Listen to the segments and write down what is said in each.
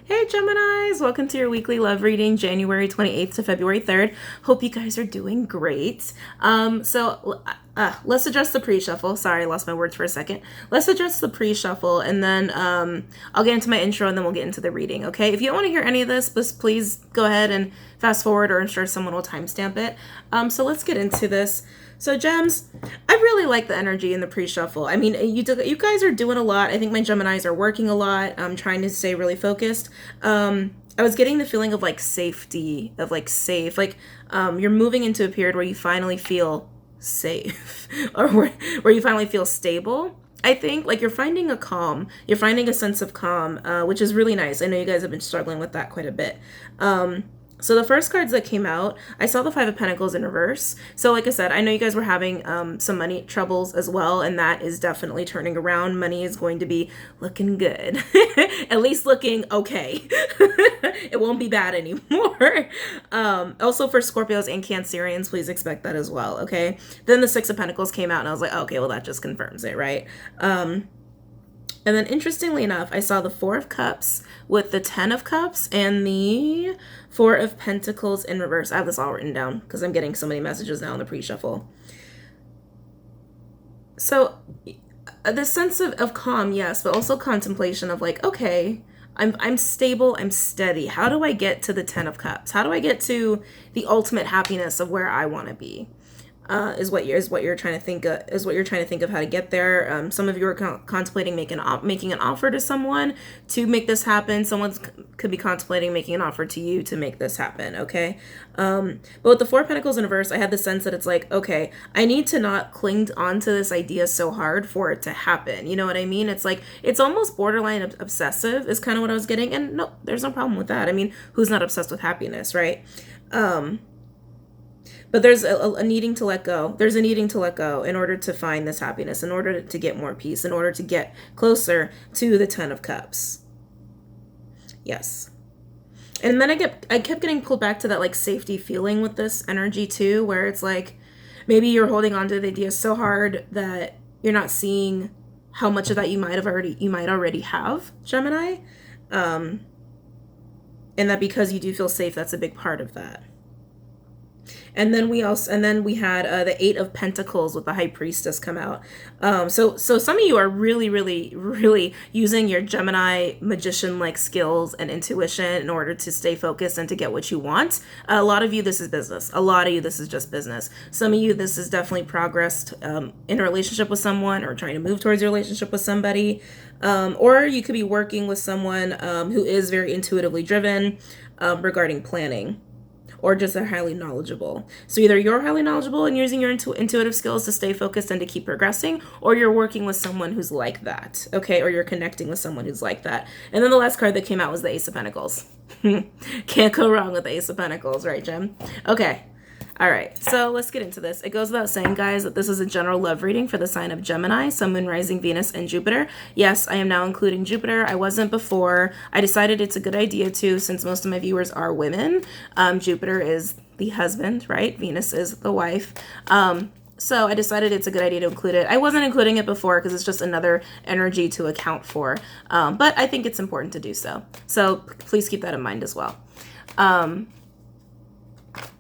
Hey Geminis, welcome to your weekly love reading, January 28th to February 3rd. Hope you guys are doing great. Let's address the pre-shuffle. Sorry, I lost my words for a second. Let's address the pre-shuffle and then I'll get into my intro and then we'll get into the reading, okay? If you don't want to hear any of this, please go ahead and fast forward or ensure someone will timestamp it. So let's get into this. So Gems, I really like the energy in the pre-shuffle. I mean, you guys are doing a lot. I think my Geminis are working a lot. I'm trying to stay really focused. I was getting the feeling of like safety, of like safe, like you're moving into a period where you finally feel safe or where you finally feel stable. I think like you're finding a calm, you're finding a sense of calm, which is really nice. I know you guys have been struggling with that quite a bit. So the first cards that came out, I saw the Five of Pentacles in reverse. So like I said, I know you guys were having some money troubles as well, and that is definitely turning around. Money is going to be looking good, at least looking okay. It won't be bad anymore. Also for Scorpios and Cancerians, please expect that as well, okay? Then the Six of Pentacles came out, and I was like, okay, well that just confirms it, right? And then interestingly enough, I saw the Four of Cups with the Ten of Cups and the Four of Pentacles in reverse. I have this all written down because I'm getting so many messages now in the pre-shuffle. So the sense of calm, yes, but also contemplation of like, okay, I'm stable, I'm steady. How do I get to the Ten of Cups? How do I get to the ultimate happiness of where I want to be? Is what you're trying to think of how to get there. Some of you are contemplating making an offer to someone to make this happen. Someone could be contemplating making an offer to you to make this happen. Okay, but with the Four of Pentacles in reverse, I had the sense that it's like, okay, I need to not cling onto this idea so hard for it to happen. You know what I mean? It's like it's almost borderline obsessive is kind of what I was getting, and no, there's no problem with that. I mean, who's not obsessed with happiness, right? But there's a needing to let go. There's a needing to let go in order to find this happiness, in order to get more peace, in order to get closer to the Ten of Cups. Yes. And then I kept getting pulled back to that like safety feeling with this energy too, where it's like maybe you're holding on to the idea so hard that you're not seeing how much of that you might already have, Gemini. And that because you do feel safe, that's a big part of that. And then we had the Eight of Pentacles with the High Priestess come out. So some of you are really, really, really using your Gemini magician-like skills and intuition in order to stay focused and to get what you want. A lot of you, this is business. A lot of you, this is just business. Some of you, this is definitely progressed in a relationship with someone or trying to move towards your relationship with somebody. Or you could be working with someone who is very intuitively driven regarding planning, or just they're highly knowledgeable. So either you're highly knowledgeable and using your intuitive skills to stay focused and to keep progressing, or you're working with someone who's like that, okay? Or you're connecting with someone who's like that. And then the last card that came out was the Ace of Pentacles. Can't go wrong with the Ace of Pentacles, right, Gem? Okay. All right, so let's get into this. It goes without saying, guys, that this is a general love reading for the sign of Gemini, Sun, Moon, Rising, Venus, and Jupiter. Yes, I am now including Jupiter. I wasn't before. I decided it's a good idea to, since most of my viewers are women. Jupiter is the husband, right? Venus is the wife. So I decided it's a good idea to include it. I wasn't including it before because it's just another energy to account for. But I think it's important to do so. So please keep that in mind as well.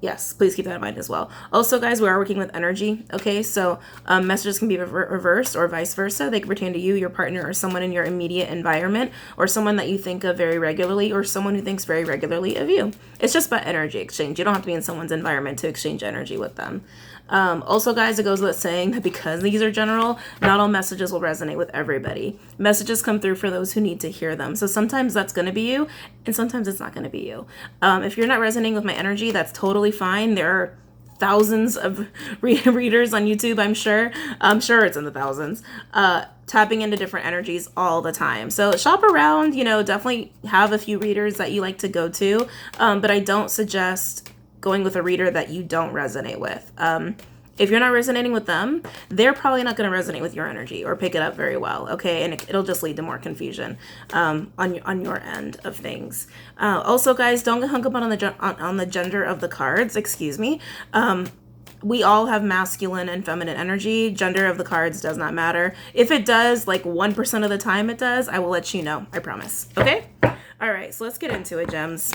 Yes, please keep that in mind as well. Also, guys, we are working with energy, okay? So messages can be reversed or vice versa. They can pertain to you, your partner, or someone in your immediate environment, or someone that you think of very regularly, or someone who thinks very regularly of you. It's just about energy exchange. You don't have to be in someone's environment to exchange energy with them. Also, guys, it goes without saying that because these are general, not all messages will resonate with everybody. Messages come through for those who need to hear them. So sometimes that's going to be you, and sometimes it's not going to be you. If you're not resonating with my energy, that's totally fine. There are thousands of readers on YouTube, I'm sure. I'm sure it's in the thousands. Tapping into different energies all the time. So shop around, definitely have a few readers that you like to go to. But I don't suggest going with a reader that you don't resonate with. If you're not resonating with them, they're probably not going to resonate with your energy or pick it up very well, okay? And it'll just lead to more confusion on your end of things. Also, guys, don't get hung up on the gender of the cards. Excuse me. We all have masculine and feminine energy. Gender of the cards does not matter. If it does, like 1% of the time it does, I will let you know. I promise. Okay? All right, so let's get into it, gems.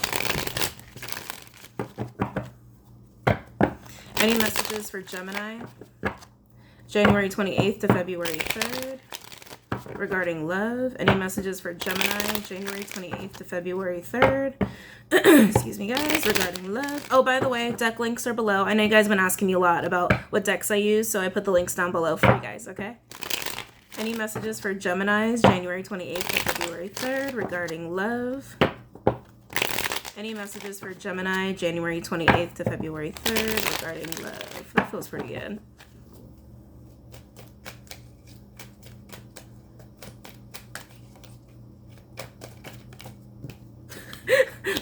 Any messages for Gemini? January 28th to February 3rd regarding love. Any messages for Gemini? January 28th to February 3rd. Excuse me, guys, regarding love. Oh, by the way, deck links are below. I know you guys have been asking me a lot about what decks I use, so I put the links down below for you guys, okay? Any messages for Geminis, January 28th to February 3rd regarding love? Any messages for Gemini, January 28th to February 3rd regarding love? That feels pretty good.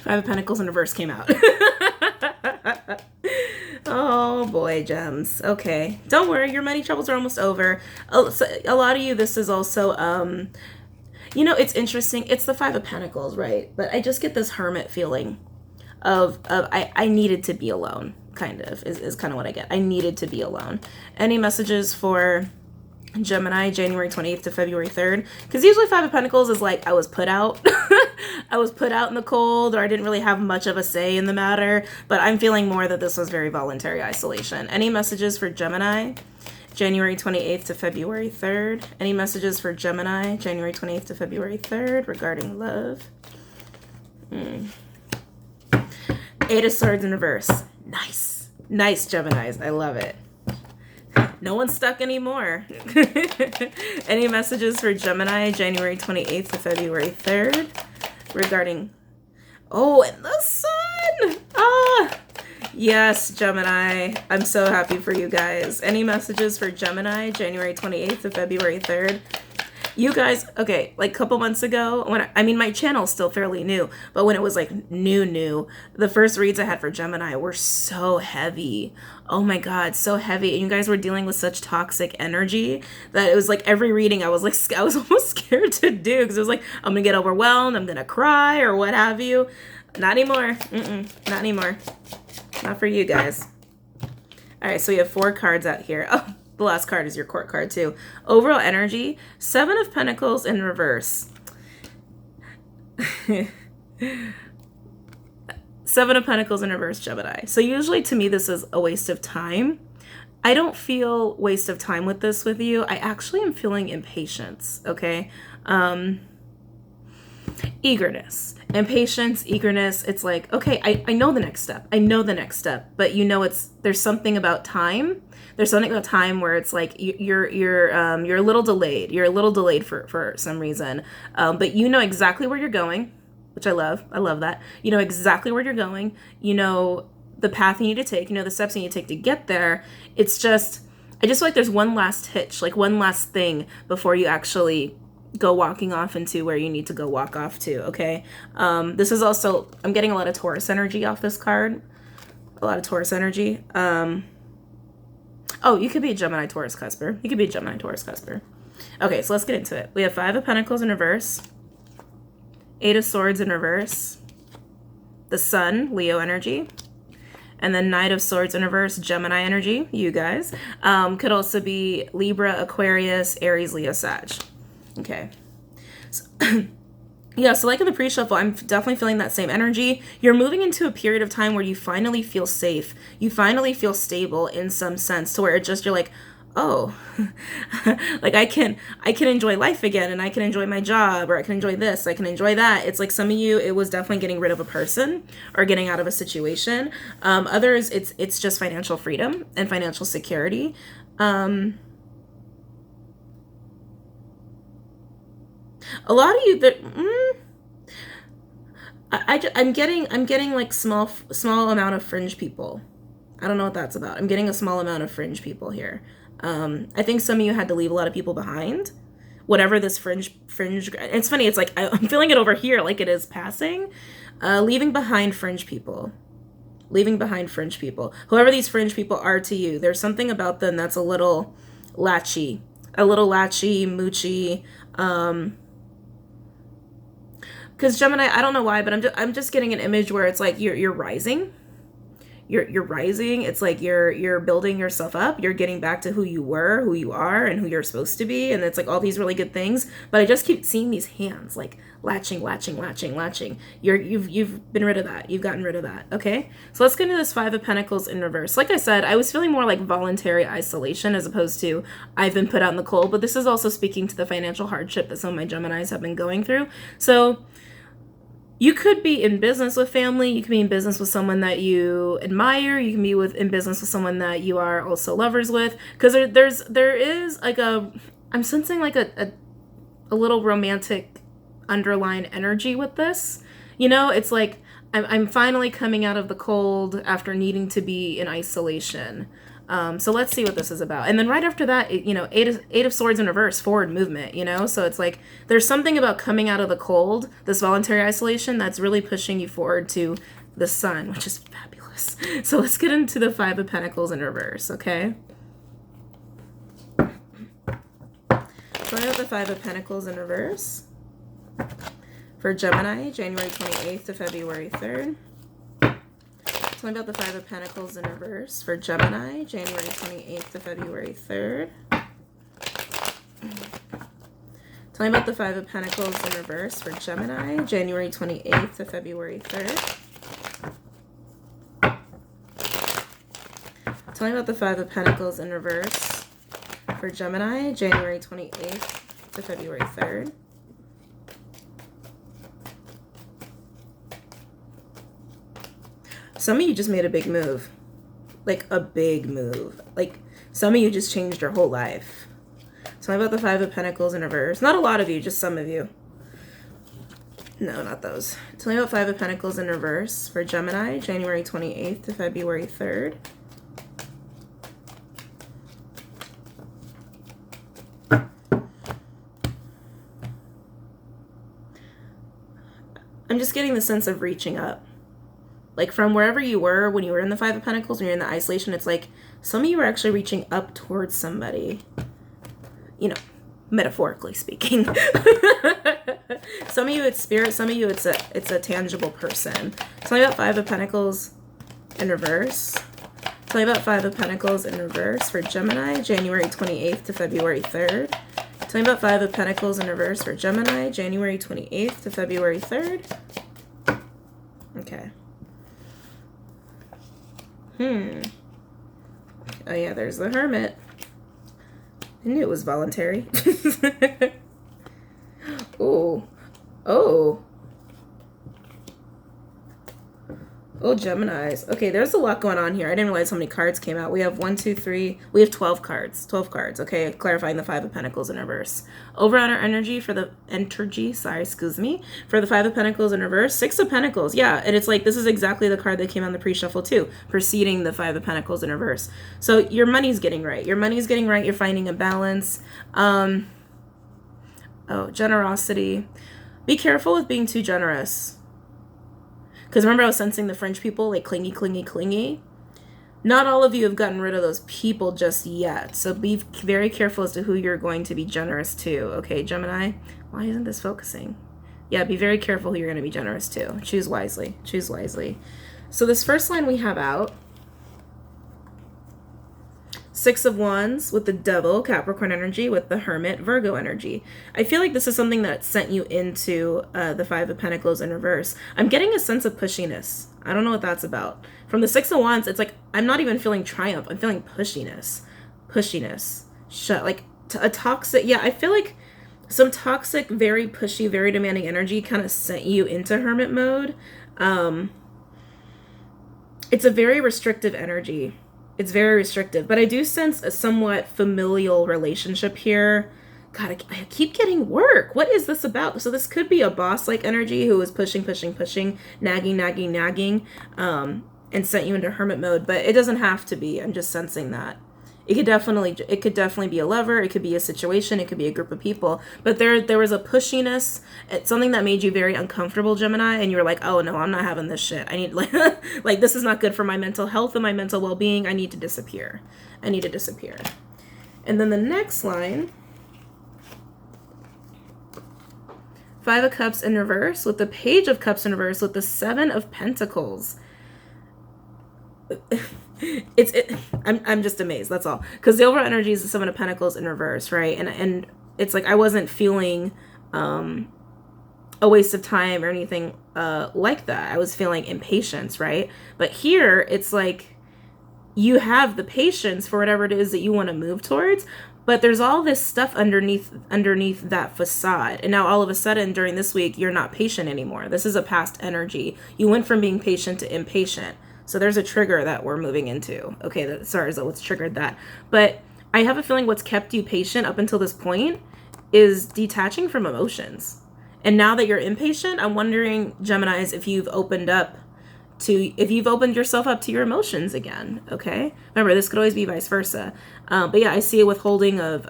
Five of Pentacles in reverse came out. Oh boy, gems. Okay, don't worry, your money troubles are almost over. So a lot of you, this is also you know, it's interesting. It's the Five of Pentacles, right? But I just get this hermit feeling of I needed to be alone, kind of, is kind of what I get. I needed to be alone. Any messages for Gemini, January 28th to February 3rd? Because usually Five of Pentacles is like, I was put out. I was put out in the cold, or I didn't really have much of a say in the matter. But I'm feeling more that this was very voluntary isolation. Any messages for Gemini, January 28th to February 3rd? Any messages for Gemini, January 28th to February 3rd regarding love? Eight of Swords in reverse. Nice. Nice, Geminis. I love it. No one's stuck anymore. Any messages for Gemini, January 28th to February 3rd regarding... Oh, and the sun! Ah! Yes, Gemini. I'm so happy for you guys. Any messages for Gemini, January 28th to February 3rd? You guys, okay, like a couple months ago, when I mean, my channel's still fairly new, but when it was like new, the first reads I had for Gemini were so heavy. Oh my God, so heavy. And you guys were dealing with such toxic energy that it was like every reading I was almost scared to do, because it was like, I'm gonna get overwhelmed, I'm gonna cry, or what have you. Not anymore. Not anymore. Not for you guys. All right, so we have 4 cards out here. Oh, the last card is your court card too. Overall energy, 7 of Pentacles in reverse. 7 of Pentacles in reverse, Gemini. So usually to me, this is a waste of time. I don't feel waste of time with this with you. I actually am feeling impatience, okay? Eagerness. Impatience, eagerness, it's like, okay, I know the next step. I know the next step, but you know, there's something about time. There's something about time where it's like you're a little delayed. You're a little delayed for some reason, but you know exactly where you're going, which I love. I love that. You know exactly where you're going. You know the path you need to take. You know the steps you need to take to get there. It's just, I just feel like there's one last hitch, like one last thing before you actually go walking off into where you need to go walk off to, okay? This is also, I'm getting a lot of Taurus energy off this card. A lot of Taurus energy. Oh, you could be a Gemini Taurus cusper. You could be a Gemini Taurus cusper. Okay, so let's get into it. We have 5 of Pentacles in reverse. 8 of Swords in reverse. The Sun, Leo energy. And then Knight of Swords in reverse, Gemini energy, you guys. Could also be Libra, Aquarius, Aries, Leo, Sag. Okay. So, yeah, so like in the pre-shuffle, I'm definitely feeling that same energy. You're moving into a period of time where you finally feel safe. You finally feel stable in some sense, to where it just, you're like, oh, like I can enjoy life again, and I can enjoy my job, or I can enjoy this, I can enjoy that. It's like some of you, it was definitely getting rid of a person or getting out of a situation. Others, it's just financial freedom and financial security. A lot of you that I'm getting like small amount of fringe people. I don't know what that's about. I'm getting a small amount of fringe people here. I think some of you had to leave a lot of people behind. Whatever this fringe. It's funny. It's like I'm feeling it over here, like it is passing. Leaving behind fringe people. Leaving behind fringe people. Whoever these fringe people are to you, there's something about them that's a little latchy, moochy. Because Gemini, I don't know why, but I'm just getting an image where it's like you're rising. you're rising. It's like you're building yourself up. You're getting back to who you were, who you are, and who you're supposed to be. And it's like all these really good things. But I just keep seeing these hands like latching. You've been rid of that. You've gotten rid of that. Okay. So let's get into this Five of Pentacles in reverse. Like I said, I was feeling more like voluntary isolation as opposed to I've been put out in the cold. But this is also speaking to the financial hardship that some of my Geminis have been going through. So you could be in business with family. You can be in business with someone that you admire. You can be in business with someone that you are also lovers with. Because there is like I'm sensing like a little romantic underlying energy with this. You know, it's like I'm finally coming out of the cold after needing to be in isolation. So let's see what this is about. And then right after that, Eight of Swords in reverse, forward movement, So it's like there's something about coming out of the cold, this voluntary isolation, that's really pushing you forward to the sun, which is fabulous. So let's get into the Five of Pentacles in reverse, okay? So I have the Five of Pentacles in reverse for Gemini, January 28th to February 3rd. Tell me about the Five of Pentacles in reverse for Gemini, January 28th to February 3rd. Tell me about the Five of Pentacles in reverse for Gemini, January 28th to February 3rd. Tell me about the Five of Pentacles in reverse for Gemini, January 28th to February 3rd. Some of you just made a big move. Like a big move. Like some of you just changed your whole life. Tell me about the Five of Pentacles in reverse. Not a lot of you, just some of you. No, not those. Tell me about Five of Pentacles in reverse for Gemini, January 28th to February 3rd. I'm just getting the sense of reaching up. Like from wherever you were when you were in the Five of Pentacles, when you're in the isolation, it's like some of you are actually reaching up towards somebody, metaphorically speaking. Some of you it's spirit, some of you it's a tangible person. Tell me about Five of Pentacles in reverse. Tell me about Five of Pentacles in reverse for Gemini, January 28th to February 3rd. Tell me about Five of Pentacles in reverse for Gemini, January 28th to February 3rd. Okay. Oh yeah, there's the Hermit. I knew it was voluntary. Oh. Oh, Geminis. Okay, there's a lot going on here. I didn't realize how many cards came out. We have 1, 2, 3. We have 12 cards. 12 cards. Okay, clarifying the Five of Pentacles in reverse. Over on our energy for the for the Five of Pentacles in reverse. Six of Pentacles. Yeah, and it's like this is exactly the card that came on the pre-shuffle too, preceding the Five of Pentacles in reverse. So your money's getting right. Your money's getting right. You're finding a balance. Oh, generosity. Be careful with being too generous. Because remember I was sensing the French people, like clingy. Not all of you have gotten rid of those people just yet. So be very careful as to who you're going to be generous to. Okay, Gemini? Why isn't this focusing? Yeah, be very careful who you're going to be generous to. Choose wisely. Choose wisely. So this first line we have out, Six of Wands with the Devil, Capricorn energy, with the Hermit, Virgo energy. I feel like this is something that sent you into the Five of Pentacles in reverse. I'm getting a sense of pushiness. I don't know what that's about. From the Six of Wands, it's like I'm not even feeling triumph. I'm feeling pushiness. Like a toxic. Yeah, I feel like some toxic, very pushy, very demanding energy kind of sent you into Hermit mode. It's a very restrictive energy. It's very restrictive, but I do sense a somewhat familial relationship here. God, I keep getting work. What is this about? So this could be a boss-like energy who is pushing, nagging, and sent you into Hermit mode, but it doesn't have to be. I'm just sensing that. It could definitely be a lover. It could be a situation. It could be a group of people. But there was a pushiness. It's something that made you very uncomfortable, Gemini. And you were like, oh no, I'm not having this shit. I need like this is not good for my mental health and my mental well-being. I need to disappear. And then the next line, Five of Cups in reverse with the Page of Cups in reverse with the Seven of Pentacles. I'm just amazed. That's all. Because the overall energy is the Seven of Pentacles in reverse, right? And it's like I wasn't feeling a waste of time or anything like that. I was feeling impatience, right? But here it's like you have the patience for whatever it is that you want to move towards, but there's all this stuff underneath that facade. And now all of a sudden during this week you're not patient anymore. This is a past energy. You went from being patient to impatient. So there's a trigger that we're moving into. Okay, sorry, so what's triggered that? But I have a feeling what's kept you patient up until this point is detaching from emotions. And now that you're impatient, I'm wondering, Geminis, if you've opened yourself up to your emotions again. Okay, remember, this could always be vice versa. But yeah, I see a withholding of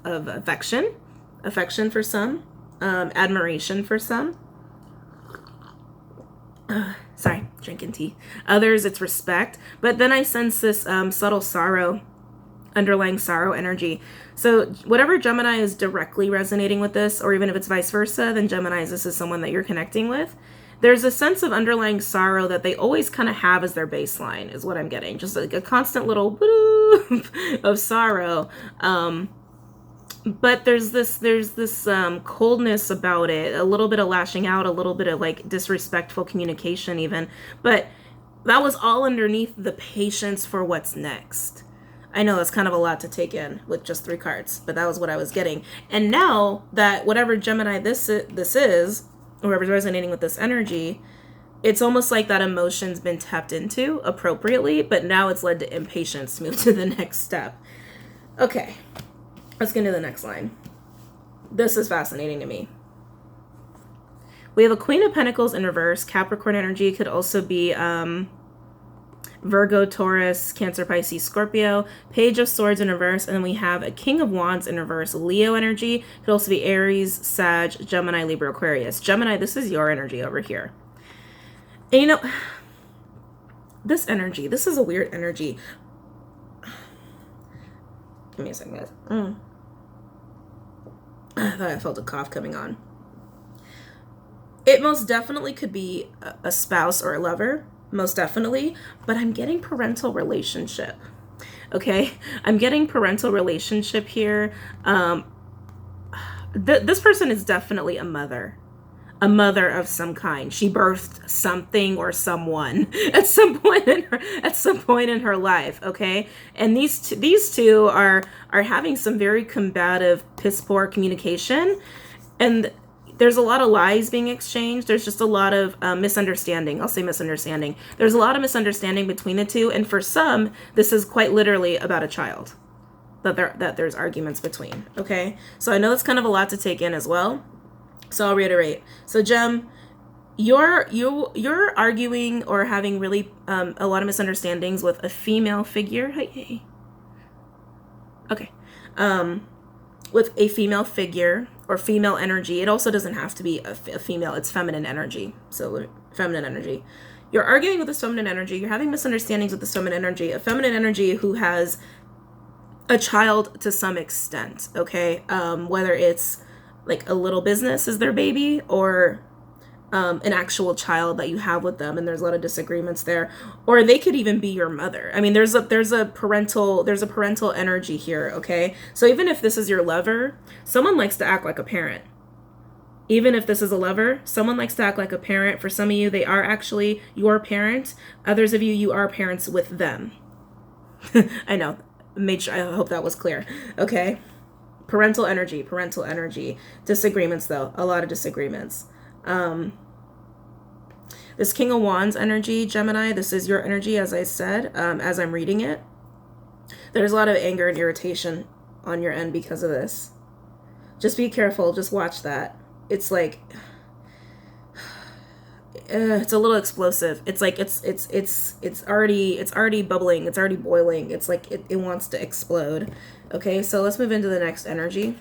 affection for some, admiration for some. Sorry, drinking tea. Others, it's respect. But then I sense this subtle sorrow, underlying sorrow energy. So whatever Gemini is directly resonating with this, or even if it's vice versa, then Geminis, this is someone that you're connecting with. There's a sense of underlying sorrow that they always kind of have as their baseline, is what I'm getting. Just like a constant little of sorrow. But there's this coldness about it, a little bit of lashing out, a little bit of like disrespectful communication even. But that was all underneath the patience for what's next. I know that's kind of a lot to take in with just 3 cards, but that was what I was getting. And now that whatever Gemini this is, or whoever's resonating with this energy, it's almost like that emotion's been tapped into appropriately, but now it's led to impatience to move to the next step. Okay, let's get into the next line. This is fascinating to me. We have a Queen of Pentacles in reverse. Capricorn energy could also be Virgo, Taurus, Cancer, Pisces, Scorpio. Page of Swords in reverse. And then we have a King of Wands in reverse. Leo energy could also be Aries, Sag, Gemini, Libra, Aquarius. Gemini, this is your energy over here. And you know, this energy, this is a weird energy. Give me a second, guys. I thought I felt a cough coming on. It most definitely could be a spouse or a lover. Most definitely, but I'm getting parental relationship. Okay, I'm getting parental relationship here. This person is definitely a mother of some kind. She birthed something or someone at some point in her life. Okay, and these two are having some very combative, piss poor communication, and there's a lot of lies being exchanged. There's just a lot of misunderstanding. I'll say misunderstanding. There's a lot of misunderstanding between the two. And for some, this is quite literally about a child that there's arguments between. Okay. So I know that's kind of a lot to take in as well. So I'll reiterate. So Gem, you're arguing or having really a lot of misunderstandings with a female figure. Hey. Okay. With a female figure or female energy. It also doesn't have to be a female. It's feminine energy. So feminine energy. You're arguing with this feminine energy. You're having misunderstandings with this feminine energy. A feminine energy who has a child to some extent. Okay. Whether it's like a little business is their baby, or an actual child that you have with them, and there's a lot of disagreements there, or they could even be your mother. I mean, there's a parental energy here. Okay, so even if this is your lover, someone likes to act like a parent. Even if this is a lover, someone likes to act like a parent. For some of you, they are actually your parent. Others of you, you are parents with them. I know. I hope that was clear. Okay, parental energy. Disagreements though, a lot of disagreements. This King of Wands energy, Gemini, this is your energy, as I said, as I'm reading it. There's a lot of anger and irritation on your end because of this. Just be careful. Just watch that. It's like, it's a little explosive. It's like, it's already bubbling. It's already boiling. It's like, it wants to explode. Okay, so let's move into the next energy.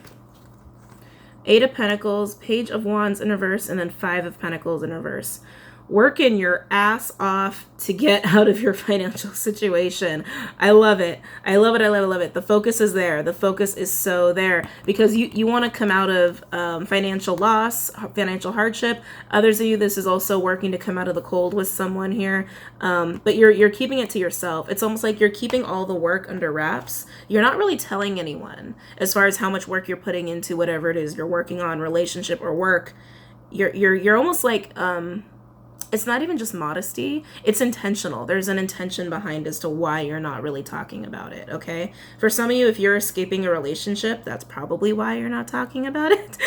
8 of Pentacles, Page of Wands in reverse, and then 5 of Pentacles in reverse. working your ass off to get out of your financial situation. I love it. I love it. I love it. I love it. The focus is there. The focus is so there because you want to come out of financial loss, financial hardship. Others of you, this is also working to come out of the cold with someone here. But you're keeping it to yourself. It's almost like you're keeping all the work under wraps. You're not really telling anyone as far as how much work you're putting into whatever it is you're working on, relationship or work. You're almost like it's not even just modesty, it's intentional. There's an intention behind as to why you're not really talking about it, okay? For some of you, if you're escaping a relationship, that's probably why you're not talking about it,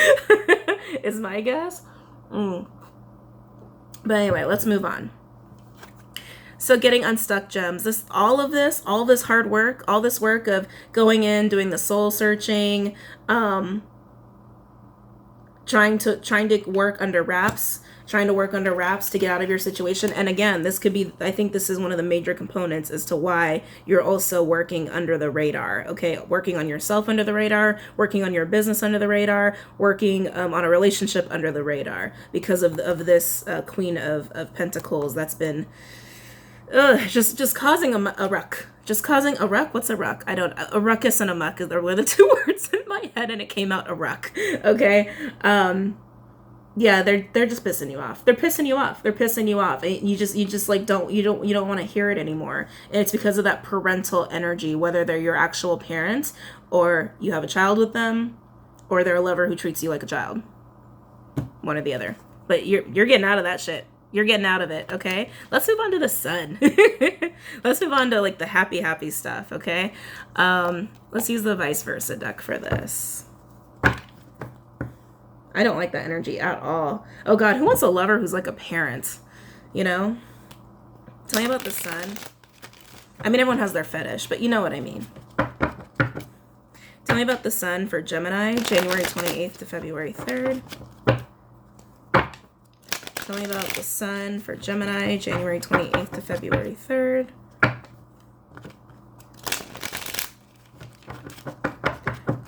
is my guess. But anyway, let's move on. So getting unstuck, gems. All this hard work, all this work of going in, doing the soul searching, trying to work under wraps to get out of your situation. And again, this could be, I think this is one of the major components as to why you're also working under the radar, okay? Working on yourself under the radar, working on your business under the radar, working on a relationship under the radar because of this Queen of Pentacles that's been just causing a ruck. Just causing a ruck? What's a ruck? A ruckus and a muck were the two words in my head and it came out a ruck. Okay? Yeah, they're just pissing you off. They're pissing you off. And you just like don't want to hear it anymore. And it's because of that parental energy, whether they're your actual parent or you have a child with them or they're a lover who treats you like a child. One or the other. But you're getting out of that shit. You're getting out of it, okay? Let's move on to the sun. Let's move on to like the happy stuff, okay? Let's use the vice versa deck for this. I don't like that energy at all. Oh God, who wants a lover who's like a parent? You know? Tell me about the sun. I mean, everyone has their fetish, but you know what I mean. Tell me about the sun for Gemini, January 28th to February 3rd. Tell me about the sun for Gemini, January 28th to February 3rd.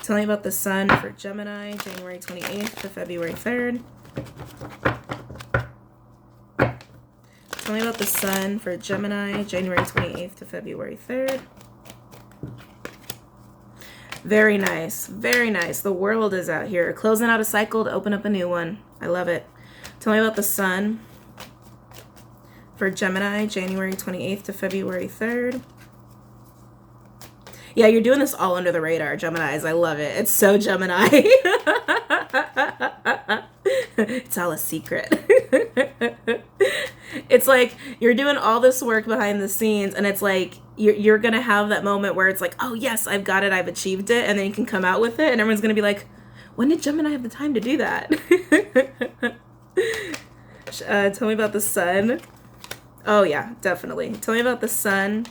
Tell me about the sun for Gemini, January 28th to February 3rd. Tell me about the sun for Gemini, January 28th to February 3rd. Very nice. Very nice. The world is out here. Closing out a cycle to open up a new one. I love it. Tell me about the sun for Gemini, January 28th to February 3rd. Yeah, you're doing this all under the radar, Geminis. I love it. It's so Gemini. It's all a secret. It's like you're doing all this work behind the scenes and it's like you're going to have that moment where it's like, oh yes, I've got it. I've achieved it. And then you can come out with it and everyone's going to be like, when did Gemini have the time to do that? Tell me about the sun. Oh yeah, definitely. Tell me about the sun.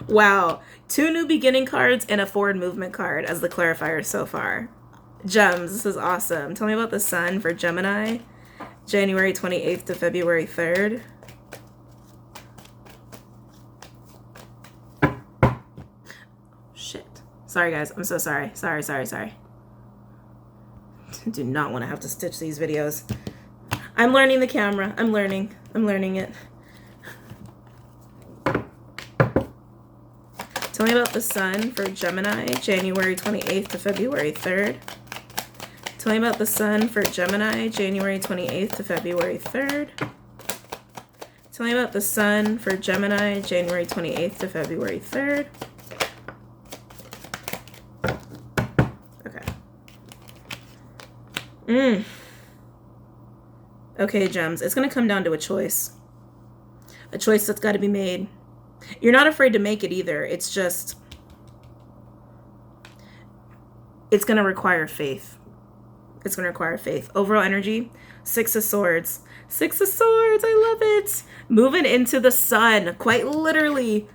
Wow. 2 new beginning cards and a forward movement card as the clarifier so far. Gems, this is awesome. Tell me about the sun for Gemini, January 28th to February 3rd. Shit. Sorry guys, I'm so sorry. Sorry. Do not want to have to stitch these videos. I'm learning the camera. I'm learning it. Tell me about the sun for Gemini, January 28th to February 3rd. Tell me about the sun for Gemini, January 28th to February 3rd. Tell me about the sun for Gemini, January 28th to February 3rd. Okay. Okay, gems. It's going to come down to a choice. A choice that's got to be made. You're not afraid to make it either. It's just, it's going to require faith. It's going to require faith. Overall energy, 6 of Swords. 6 of Swords, I love it. Moving into the sun. Quite literally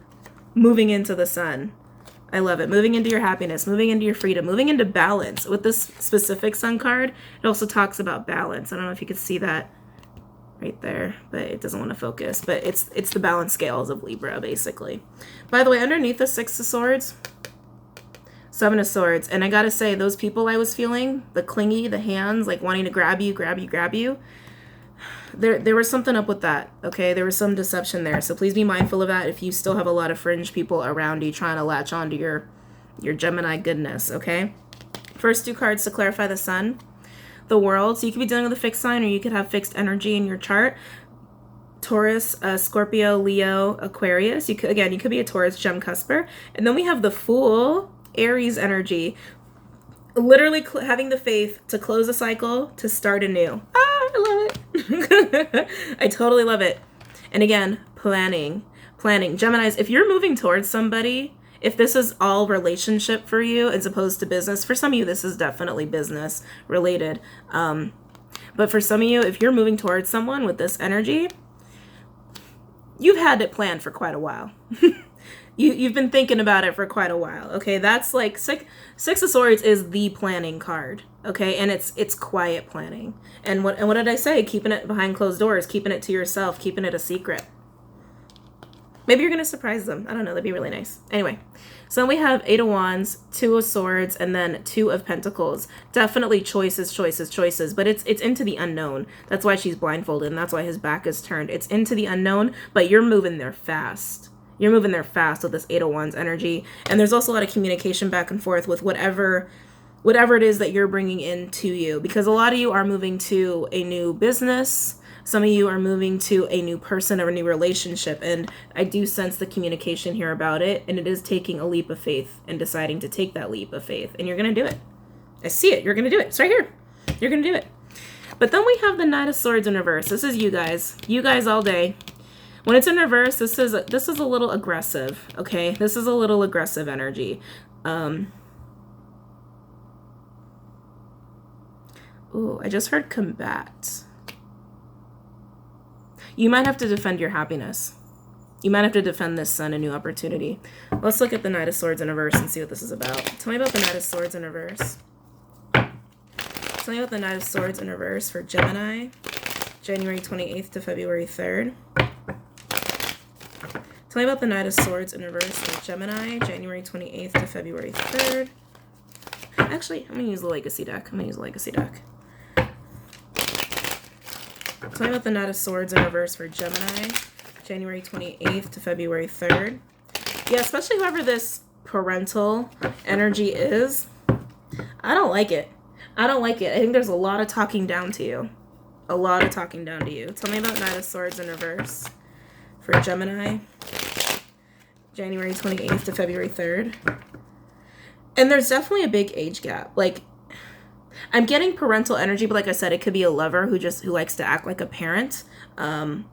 moving into the sun. I love it. Moving into your happiness, moving into your freedom, moving into balance. With this specific sun card, it also talks about balance. I don't know if you could see that right there, but it doesn't want to focus. But it's the balance scales of Libra, basically. By the way, underneath the 6 of Swords, 7 of Swords. And I gotta say, those people I was feeling, the clingy, the hands, like wanting to grab you, there was something up with that, okay? There was some deception there. So please be mindful of that if you still have a lot of fringe people around you trying to latch onto your Gemini goodness, okay? First two cards to clarify the sun, the world. So you could be dealing with a fixed sign, or you could have fixed energy in your chart. Taurus, Scorpio, Leo, Aquarius. You could be a Taurus gem cusper. And then we have the Fool, Aries energy. Literally having the faith to close a cycle, to start anew. I love it. I totally love it. And again, planning. Geminis, if you're moving towards somebody, if this is all relationship for you as opposed to business, for some of you, this is definitely business related. But for some of you, if you're moving towards someone with this energy, you've had it planned for quite a while. You've been thinking about it for quite a while. Okay, that's like Six of Swords is the planning card. Okay, and it's quiet planning. And what did I say? Keeping it behind closed doors, keeping it to yourself, keeping it a secret. Maybe you're gonna surprise them. I don't know. That'd be really nice. Anyway, so we have 8 of Wands, 2 of Swords, and then 2 of Pentacles. Definitely choices. But it's into the unknown. That's why she's blindfolded, and that's why his back is turned. It's into the unknown, but you're moving there fast. You're moving there fast with this 8 of Wands energy. And there's also a lot of communication back and forth with whatever it is that you're bringing into you. Because a lot of you are moving to a new business. Some of you are moving to a new person or a new relationship. And I do sense the communication here about it. And it is taking a leap of faith and deciding to take that leap of faith. And you're going to do it. I see it. You're going to do it. It's right here. You're going to do it. But then we have the Knight of Swords in reverse. This is you guys. You guys all day. When it's in reverse, this is a little aggressive, okay? This is a little aggressive energy. Ooh, I just heard combat. You might have to defend your happiness. You might have to defend this sun, a new opportunity. Let's look at the Knight of Swords in reverse and see what this is about. Tell me about the Knight of Swords in reverse. Tell me about the Knight of Swords in reverse for Gemini, January 28th to February 3rd. Tell me about the Knight of Swords in reverse for Gemini, January 28th to February 3rd. Actually, I'm going to use the Legacy deck. Tell me about the Knight of Swords in reverse for Gemini, January 28th to February 3rd. Yeah, especially whoever this parental energy is. I don't like it. I think there's a lot of talking down to you. Tell me about Knight of Swords in reverse for Gemini, January 28th to February 3rd. And there's definitely a big age gap. Like, I'm getting parental energy, but like I said, it could be a lover who likes to act like a parent. But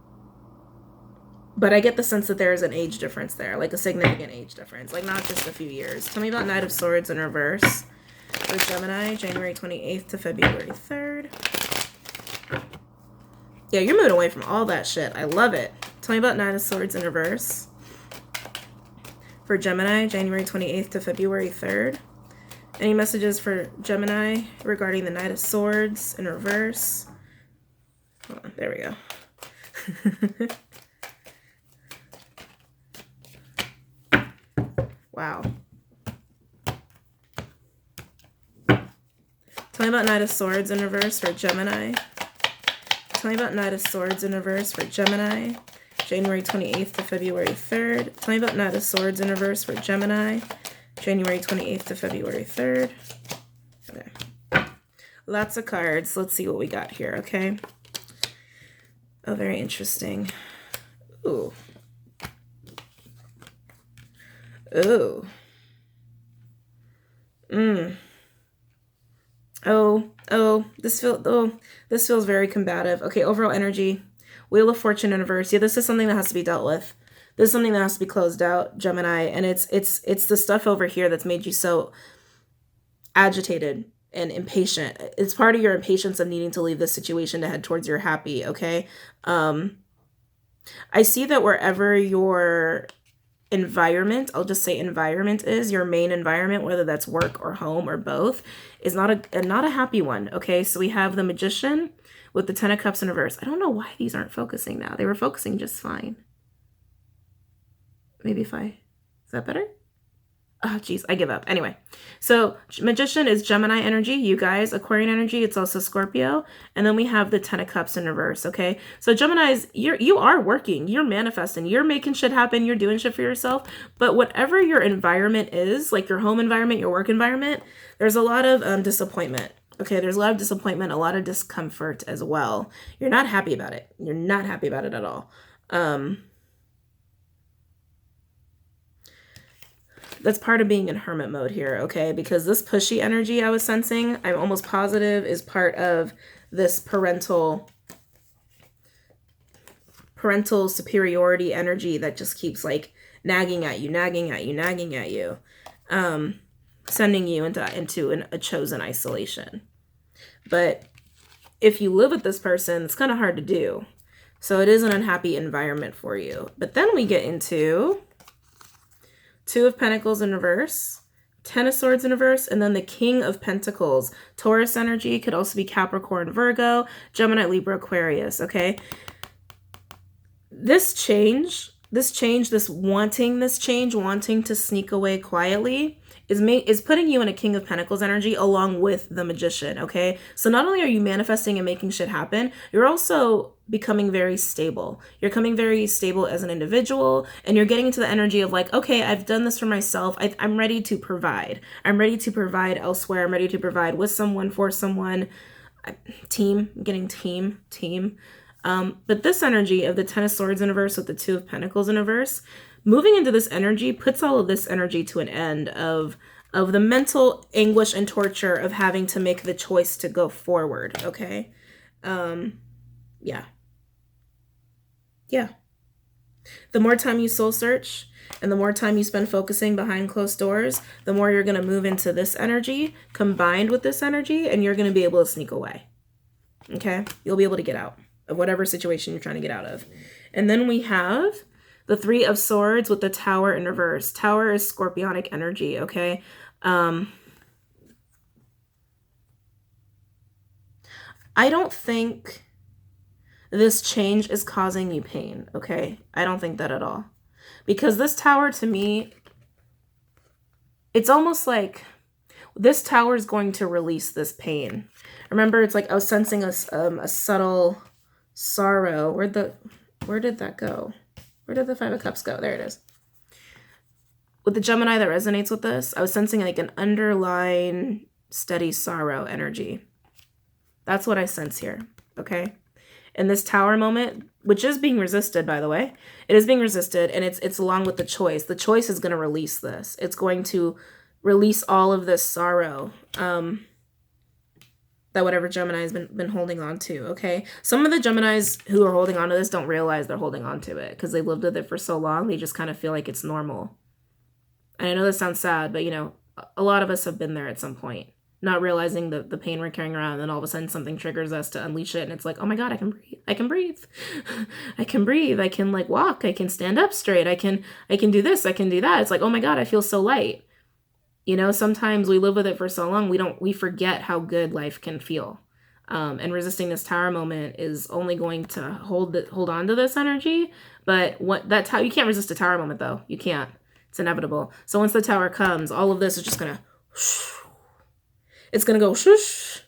I get the sense that there is an age difference there, like a significant age difference, like not just a few years. Tell me about Knight of Swords in reverse for Gemini, January 28th to February 3rd. Yeah, you're moving away from all that shit. I love it. Tell me about Knight of Swords in reverse for Gemini, January 28th to February 3rd. Any messages for Gemini regarding the Knight of Swords in reverse? Oh, there we go. Wow. Tell me about Knight of Swords in reverse for Gemini. Tell me about Knight of Swords in reverse for Gemini, January 28th to February 3rd. Tell me about Knight of Swords in reverse for Gemini, January 28th to February 3rd. Okay. Lots of cards. Let's see what we got here, okay? Oh, very interesting. Ooh. Ooh. This feels very combative. Okay, overall energy. Wheel of Fortune in reverse. Yeah, this is something that has to be dealt with. This is something that has to be closed out, Gemini, and it's the stuff over here that's made you so agitated and impatient. It's part of your impatience of needing to leave this situation to head towards your happy, okay? I see that wherever your environment, I'll just say environment is, your main environment, whether that's work or home or both, is not a happy one, okay? So we have the Magician with the Ten of Cups in reverse. I don't know why these aren't focusing now. They were focusing just fine. Maybe is that better? Oh, geez, I give up. Anyway, so Magician is Gemini energy, you guys. Aquarian energy, it's also Scorpio. And then we have the 10 of Cups in reverse, okay? So Geminis, you are working, you're manifesting, you're making shit happen, you're doing shit for yourself. But whatever your environment is, like your home environment, your work environment, there's a lot of disappointment. Okay, there's a lot of disappointment, a lot of discomfort as well. You're not happy about it. You're not happy about it at all. That's part of being in hermit mode here, okay? Because this pushy energy I was sensing, I'm almost positive is part of this parental superiority energy that just keeps like nagging at you, sending you into a chosen isolation. But if you live with this person, it's kind of hard to do. So it is an unhappy environment for you. But then we get into 2 of Pentacles in reverse, 10 of Swords in reverse, and then the King of Pentacles. Taurus energy could also be Capricorn, Virgo, Gemini, Libra, Aquarius, okay? This wanting to sneak away quietly is putting you in a King of Pentacles energy along with the Magician, okay? So not only are you manifesting and making shit happen, you're also becoming very stable. You're becoming very stable as an individual, and you're getting into the energy of like, okay, I've done this for myself. I'm ready to provide. I'm ready to provide elsewhere. I'm ready to provide with someone, for someone. Team, I'm getting team. But this energy of the 10 of Swords in reverse with the 2 of Pentacles in reverse, moving into this energy puts all of this energy to an end of the mental anguish and torture of having to make the choice to go forward, okay? Yeah. The more time you soul search and the more time you spend focusing behind closed doors, the more you're going to move into this energy combined with this energy, and you're going to be able to sneak away, okay? You'll be able to get out of whatever situation you're trying to get out of. And then we have the 3 of Swords with the Tower in reverse. Tower is scorpionic energy, okay? I don't think this change is causing you pain, okay? I don't think that at all. Because this Tower, to me, it's almost like this Tower is going to release this pain. Remember, it's like I was sensing a subtle sorrow. Where did that go? Where did the 5 of Cups go? There it is. With the Gemini that resonates with this, I was sensing like an underlying steady sorrow energy. That's what I sense here, okay? In this Tower moment, which is being resisted, by the way, it is being resisted, and it's along with the choice. The choice is going to release this. It's going to release all of this sorrow that whatever Gemini has been holding on to, okay? Some of the Geminis who are holding on to this don't realize they're holding on to it because they lived with it for so long. They just kind of feel like it's normal. And I know this sounds sad, but, you know, a lot of us have been there at some point, not realizing the pain we're carrying around, and then all of a sudden something triggers us to unleash it, and it's like, oh my God, I can breathe. I can breathe. I can breathe. I can like walk. I can stand up straight. I can do this. I can do that. It's like, oh my God, I feel so light. You know, sometimes we live with it for so long, we forget how good life can feel. And resisting this Tower moment is only going to hold on to this energy. But you can't resist a Tower moment though. You can't. It's inevitable. So once the Tower comes, all of this is just gonna, it's gonna go shoosh.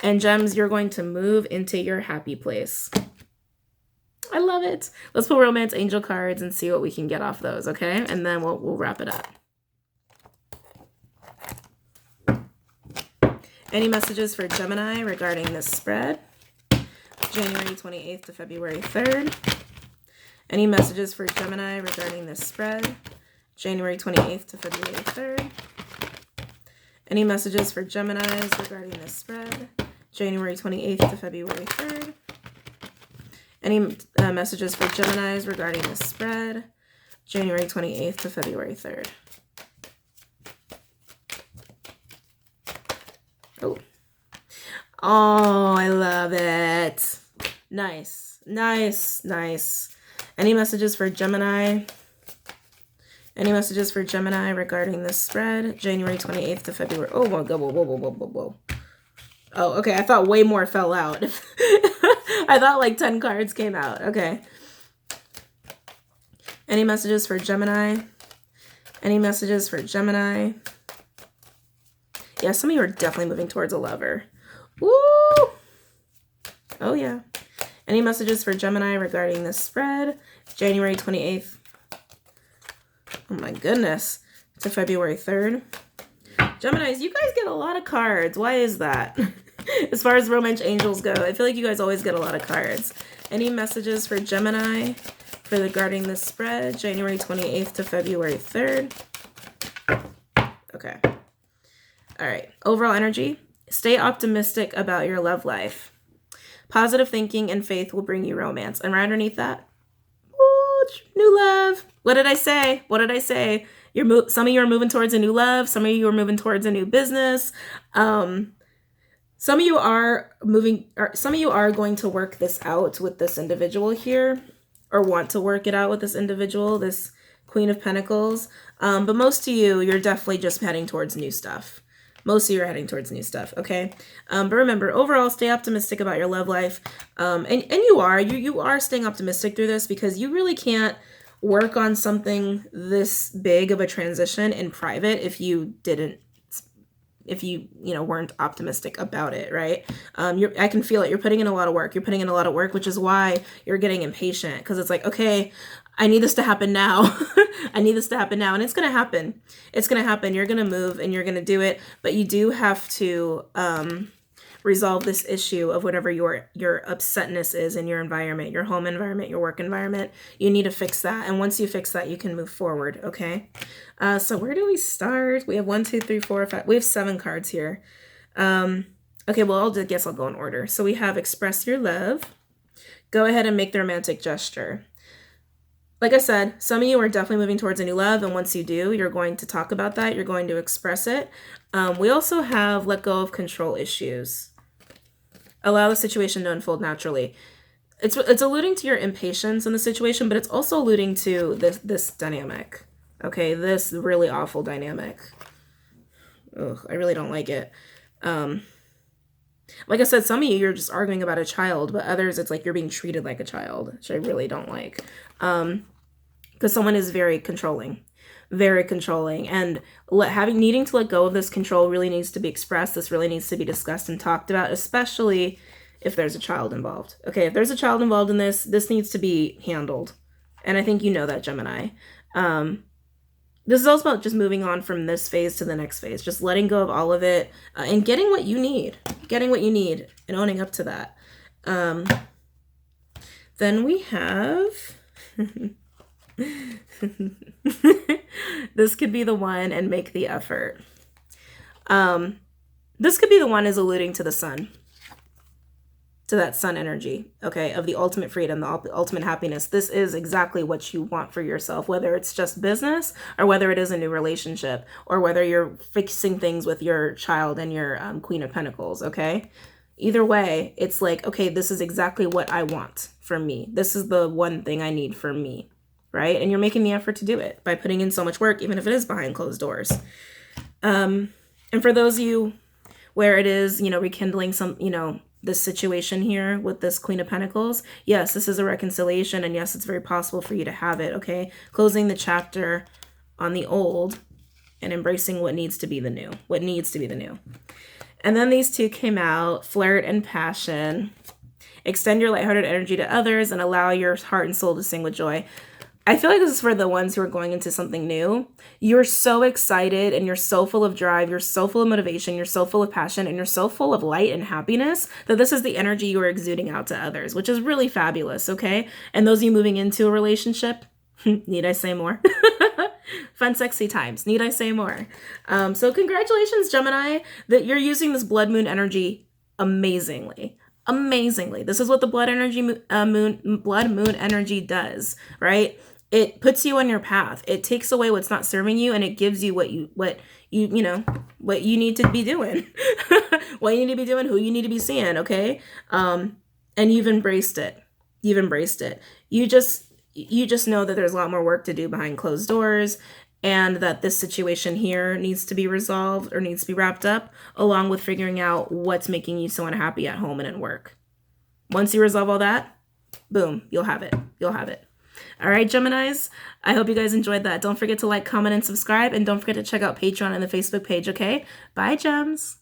And Gems, you're going to move into your happy place. I love it. Let's pull romance angel cards and see what we can get off those, okay? And then we'll wrap it up. Any messages for Gemini regarding this spread? January 28th to February 3rd. Any messages for Gemini regarding this spread? January 28th to February 3rd. Any messages for Geminis regarding this spread? January 28th to February 3rd. Any messages for Geminis regarding this spread? January 28th to February 3rd. Oh, I love it. Nice. Any messages for Gemini? Any messages for Gemini regarding this spread? January 28th to February. Oh, whoa. Oh, okay. I thought way more fell out. I thought like 10 cards came out. Okay. Any messages for Gemini? Any messages for Gemini? Yeah, some of you are definitely moving towards a lover. Woo! Oh, yeah. Any messages for Gemini regarding this spread? January 28th. Oh, my goodness. To February 3rd. Geminis, you guys get a lot of cards. Why is that? As far as romance angels go, I feel like you guys always get a lot of cards. Any messages for Gemini regarding this spread? January 28th to February 3rd. Okay. All right. Overall energy. Stay optimistic about your love life. Positive thinking and faith will bring you romance. And right underneath that, ooh, new love. What did I say? What did I say? Some of you are moving towards a new love. Some of you are moving towards a new business. Some of you are going to work this out with this individual here, or want to work it out with this individual, this Queen of Pentacles. But most of you, you're definitely just heading towards new stuff. Most of you are heading towards new stuff, okay? But remember, overall, stay optimistic about your love life. And you are staying optimistic through this, because you really can't work on something this big of a transition in private if you weren't optimistic about it, right? I can feel it. You're putting in a lot of work. You're putting in a lot of work, which is why you're getting impatient, because it's like, okay, I need this to happen now. I need this to happen now. And it's going to happen. It's going to happen. You're going to move and you're going to do it. But you do have to resolve this issue of whatever your upsetness is in your environment, your home environment, your work environment. You need to fix that. And once you fix that, you can move forward. Okay. So where do we start? We have 1, 2, 3, 4, 5. We have 7 cards here. Okay. Well, I guess I'll go in order. So we have express your love. Go ahead and make the romantic gesture. Like I said, some of you are definitely moving towards a new love. And once you do, you're going to talk about that. You're going to express it. We also have let go of control issues. Allow the situation to unfold naturally. It's alluding to your impatience in the situation, but it's also alluding to this dynamic. Okay, this really awful dynamic. Ugh, I really don't like it. Like I said, some of you, you're just arguing about a child, but others, it's like you're being treated like a child, which I really don't like. Because someone is very controlling, and needing to let go of this control really needs to be expressed. This really needs to be discussed and talked about, especially if there's a child involved. Okay, if there's a child involved in this needs to be handled. And I think you know that, Gemini. This is also about just moving on from this phase to the next phase, just letting go of all of it, and getting what you need and owning up to that. Then we have, this could be the one, and make the effort. This could be the one is alluding to the sun, to that sun energy, okay, of the ultimate freedom, the ultimate happiness. This is exactly what you want for yourself, whether it's just business or whether it is a new relationship or whether you're fixing things with your child and your Queen of Pentacles, okay? Either way, it's like, okay, this is exactly what I want for me. This is the one thing I need for me, right? And you're making the effort to do it by putting in so much work, even if it is behind closed doors. And for those of you where it is, rekindling some, this situation here with this Queen of Pentacles, yes, this is a reconciliation, and yes, it's very possible for you to have it, okay? Closing the chapter on the old and embracing what needs to be the new, And then these two came out, flirt and passion. Extend your lighthearted energy to others and allow your heart and soul to sing with joy. I feel like this is for the ones who are going into something new. You're so excited and you're so full of drive. You're so full of motivation. You're so full of passion and you're so full of light and happiness that this is the energy you are exuding out to others, which is really fabulous, okay? And those of you moving into a relationship, need I say more? Fun, sexy times. Need I say more? So congratulations, Gemini, that you're using this blood moon energy amazingly. This is what the blood moon energy does, right? It puts you on your path. It takes away what's not serving you, and it gives you what you need to be doing, what you need to be doing, who you need to be seeing. Okay. And you've embraced it. You just know that there's a lot more work to do behind closed doors, and that this situation here needs to be resolved or needs to be wrapped up, along with figuring out what's making you so unhappy at home and at work. Once you resolve all that, boom, you'll have it. All right, Geminis, I hope you guys enjoyed that. Don't forget to like, comment, and subscribe. And don't forget to check out Patreon and the Facebook page, okay? Bye, Gems.